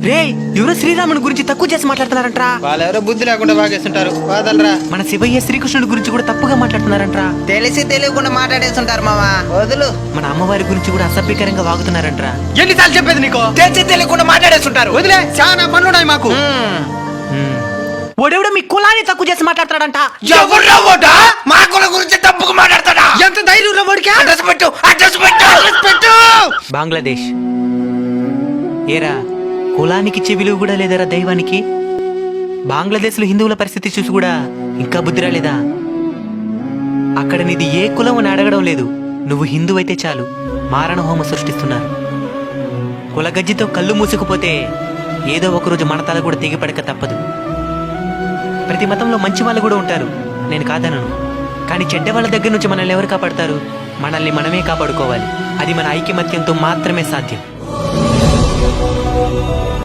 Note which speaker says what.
Speaker 1: రే ఎవరో శ్రీరాముని గురించి తక్కువ చేసి మాట్లాడుతున్నారంట్రా.
Speaker 2: వాళ్ళెవరో బుద్ధి లేకుండా బాగేస్తుంటారు. వదలరా.
Speaker 1: మన శివయ్య శ్రీకృష్ణుడి గురించి కూడా తప్పుగా మాట్లాడుతున్నారంట్రా.
Speaker 2: తెలిసి తెలియకుండా మాట్లాడేస్తుంటారు మావా. వదులు.
Speaker 1: మన అమ్మవారి గురించి కూడా అసభ్యకరంగా వాగుతున్నారంట్రా.
Speaker 2: ఎన్నిసార్లు చెప్పేది నీకు? తెలిసి తెలియకుండా మాట్లాడేస్తుంటారు. వదిలే, చాలా పనులున్నాయి మాకు.
Speaker 1: ఓడెవడో మీ కులాన్ని తక్కువ చేసి మాట్లాడతాడంట.
Speaker 2: ఎవరు మా కుల గురించి తప్పుగా మాట్లాడతాడా? ఎంత ధైర్యం వాడికి? అడ్రస్ పెట్టు, అడ్రస్ పెట్టు, అడ్రస్ పెట్టు.
Speaker 1: బంగ్లాదేశ్. ఏరా కులానికి విలువ కూడా లేదరా దైవానికి. బంగ్లాదేశ్ లో హిందువుల పరిస్థితి చూసి కూడా ఇంకా బుద్ధి రాలేదా? అక్కడ నీది ఏ కులం అని అడగడం లేదు. నువ్వు హిందువు అయితే చాలు మారణ హోమ సృష్టిస్తున్నారు. కులగజ్జితో కళ్ళు మూసుకుపోతే ఏదో ఒకరోజు మన తల కూడా తెగిపడక తప్పదు. ప్రతి మతంలో మంచి వాళ్ళు కూడా ఉంటారు, నేను కాదనను. కానీ చెడ్డ వాళ్ళ దగ్గర నుంచి మనల్ని ఎవరు కాపాడతారు? మనల్ని మనమే కాపాడుకోవాలి. అది మన ఐకమత్యంతో మాత్రమే సాధ్యం.